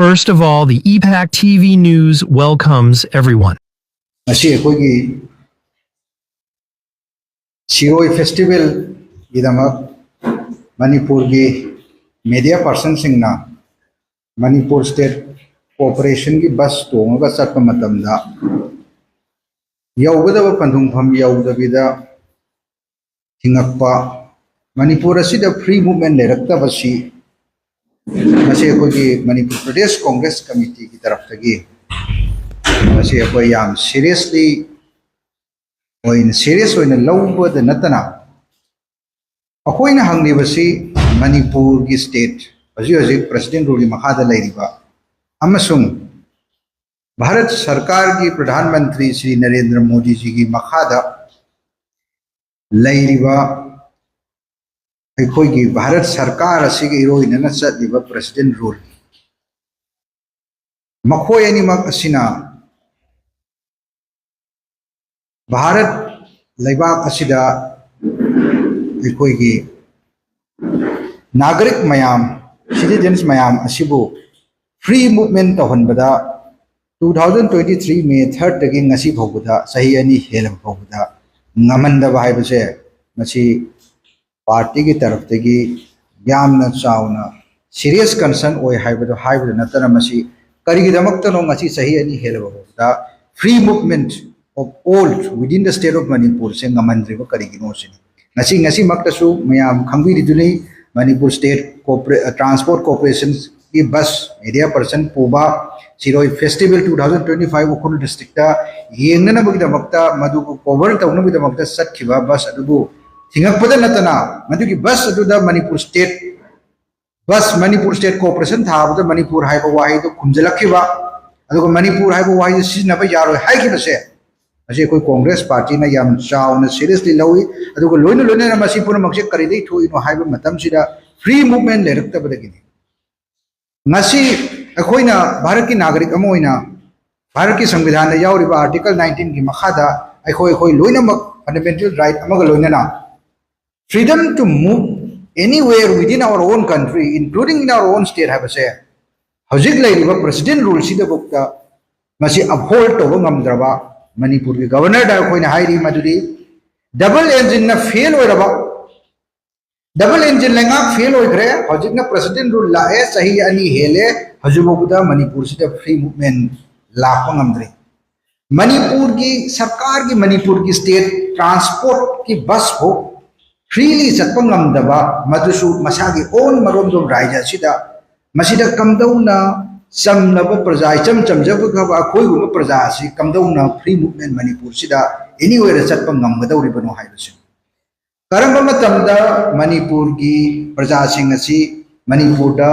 First of all, the EPAC TV News welcomes everyone. Asi akogi Siroi Festival gidamak Manipur gi media person singna Manipur State Corporation gi bus tonga satpa matamda yaugada pandung pham yaugabida thingakpa Manipur asida free movement lerakta basi masi akogi Manipur Pradesh Congress Committee ki taraf tagi masi akoi yam seriously oin serious oina lawba da natana akoina hangni basi Manipur gi state haji president ruli makhada lairiba amasung Bharat Sarkar ki Pradhan Mantri Shri Narendra Modi ji ki makhada lairiba अखोई भारत सरकार असिगे इरोइनना चतलिबा president rule मखोय अनिमक असिना भारत लेबाक असिदा अखोई नागरिक मयाम citizens मयाम असिबु free movement तहनबदा 2023 मे 3 तगी ngasi phobda sahi ani helam phobda ngamanda baibase masi party की तरफ तगी यामना चावना serious concern ओय हाइबदो हाइबदो नतन मसी करिगिदमक्तनो ngasi सही अनि हेलबदा free movement of all within the state of Manipur से ngमनद्रिबो करिगिनो सिनी ngasi ngasi मक्तसु मयाम खंबिरिदुनि मणिपुर स्टेट ट्रांसपोर्ट कॉर्पोरेशन की बस मीडिया पर्सन पोबा सिरोई फेस्टिवल 2025 उखुल डिस्ट्रिक्ट येंगना बगिदमक्ता मदु कवर तवनो बिदमक्ता सत्खिबा बस अदुबु थिंगकपद नतना मदुगी बस अदुदा मणिपुर स्टेट कॉर्पोरेशन थाबदा मणिपुर हाइबा वाहिदो खुमजलखिबा अदुगा मणिपुर हाइबा वाहिदो सिजनबा यारो हाइखिबसे असे कोई कांग्रेस पार्टी ना याम चावना सीरियसली लवी अदुगा लोइनो लोइनो मसी पुनमक्से करिदै थोइनो हाइबा मतमसिदा फ्री मूवमेंट लेरक्तबदगिनि ngasi अखोइना भारत की नागरिक अमा ओइना भारत की संविधान यावरिबा आर्टिकल 19 की मखादा अखोइ लोइनमक फंडामेंटल राइट अमगा लोइनना freedom to move anywhere within our own country, including in our own state, have a say. Hajik Laiba President rule Sida Bukta Masi uphold to Ngamdraba, Manipur governor Dakoin Hairi Maduri, double engine na fail or about double engine langa fail or gray, Hajikna President rule La Sahi Ani Hele, Hajubuda, Manipur Sida free movement Lapangamdri. Manipur ki Sarkar ki Manipur ki state transport ki bus ho freely satpangam daba madusu masagi own maromdom raija sida masida kamdauna samnaba praja cham chamjab khaba khoi gu praja si kamdauna free movement Manipur sida anywhere satpangam gadawri bano haibasi karamba matamda Manipur gi praja sing asi Manipur da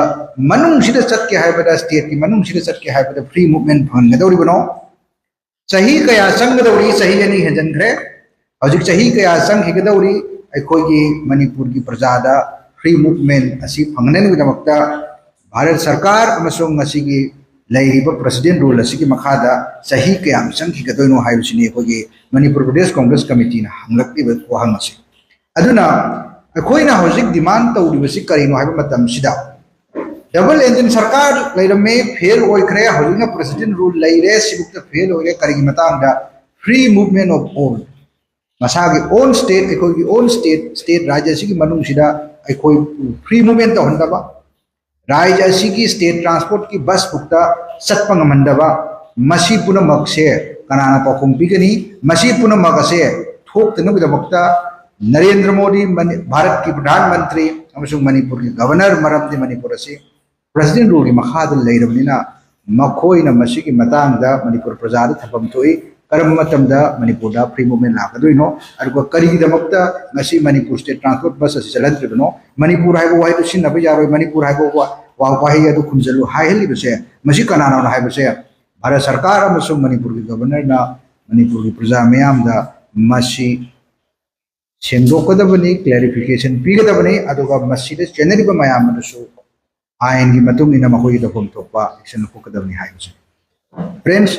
manung sida satke haibada state ki manung sida satke haibada free movement bhan gadawri bano sahi kaya sang gadawri sahi ani hejan gre hojik sahi kaya sang higadawri अखोई मणिपुर की प्रजादा free movement असी फंगनन विदमक्ता भारत सरकार अमसोंग ngasi लाइरिबा president rule असी की मखादा सही कयाम संखि गदोइनो हाइबसिनी अखोई मणिपुर प्रदेश Congress committee ना हंगलक्तिबा वहांगसी अदुना अखोइना होजिक demand तौरिबसी करिनो हाइबा मतम सिदा डबल इंजन सरकार लैरमे फेल ओइखरे होजिना प्रेसिडेंट रूल लैरे सिबुक्ता फेल ओइरे करिगी मतांगदा फ्री मूवमेंट ऑफ ऑल मसागी ओन स्टेट अखोई ओन स्टेट राज्य की मनुंग सिदा अखोई फ्री मूवमेंट तो हंदबा राज्य की स्टेट ट्रांसपोर्ट की बस बुकता सत्पंगमंदबा मसी पुनमक से कनाना पाखुम पिगनी मसी पुनमक से थोकतन बिदमक्ता नरेंद्र मोदी भारत की प्रधानमंत्री अमसुंग मणिपुर की गवर्नर मरमदि मणिपुर से प्रेसिडेंट रूल की मखाद लैरबनिना मखोइना मसी की मतांगदा मणिपुर प्रजाद थपम थोई करम मतमदा मणिपुर दा फ्री मूवमेंट लाकदोइनो अरगो करिगिदमक्ता ngasi Manipur state transport bus असि चलद्रिबनो मणिपुर हाइबो वाइदो सिनबा यारोय मणिपुर हाइबो वा वाहि अदु खुमजलु हाइहलिबसे मसि कनाना हाइबसे भारत सरकार अमसुंग मणिपुर की गवर्नर ना मणिपुर की प्रजा मयामदा मसि सेंदोकदबनी क्लैरिफिकेशन पीगदबनी अदुगा मसिदे चेनरिबा मयामदसु आयन की मतुंग इना मखोइ दफम थोपा एक्शन फुकदबनी हाइबसे friends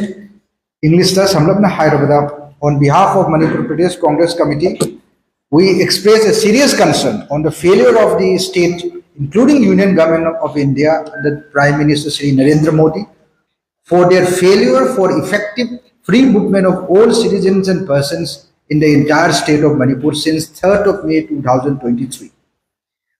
English da samlapna hairabada on behalf of Manipur Pradesh Congress Committee we express a serious concern on the failure of the state including Union Government of India under Prime Minister Shri Narendra Modi, for their failure for effective free movement of all citizens and persons in the entire state of Manipur since 3rd of May 2023.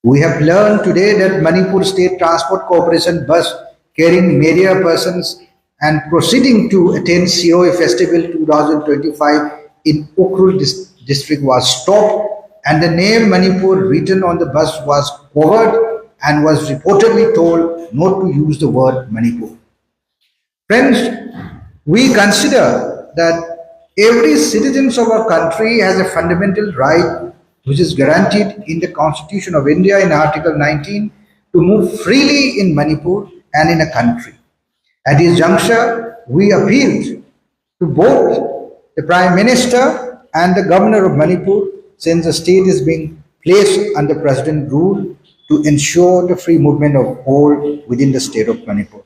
We have learned today that Manipur State Transport Corporation bus carrying media persons and proceeding to attend COA Festival 2025 in Ukhrul district was stopped, and the name Manipur written on the bus was covered and was reportedly told not to use the word Manipur. Friends, we consider that every citizen of our country has a fundamental right which is guaranteed in the Constitution of India in Article 19 to move freely in Manipur and in a country. At this juncture, we appealed to both the Prime Minister and the Governor of Manipur, since the state is being placed under President rule, to ensure the free movement of all within the state of Manipur.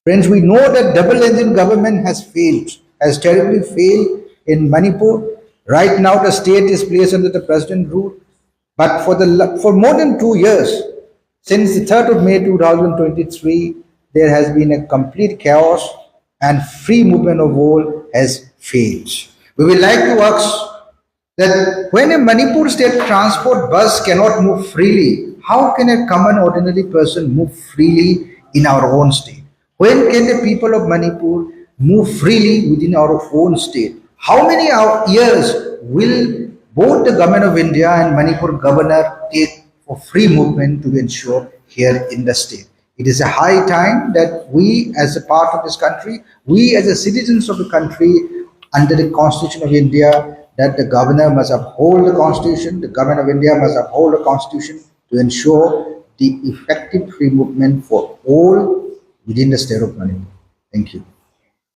Friends, we know that double-engine government has failed, has terribly failed in Manipur. Right now, the state is placed under the President rule, but for more than 2 years, since the 3rd of May 2023, there has been a complete chaos and free movement of all has failed. We would like to ask that when a Manipur state transport bus cannot move freely, how can a common ordinary person move freely in our own state? When can the people of Manipur move freely within our own state? How many years will both the Government of India and Manipur governor take for free movement to ensure here in the state? It is a high time that we as a part of this country, we as a citizens of the country under the Constitution of India, that the governor must uphold the Constitution, the Government of India must uphold the Constitution to ensure the effective free movement for all within the state of Manipur. Thank you.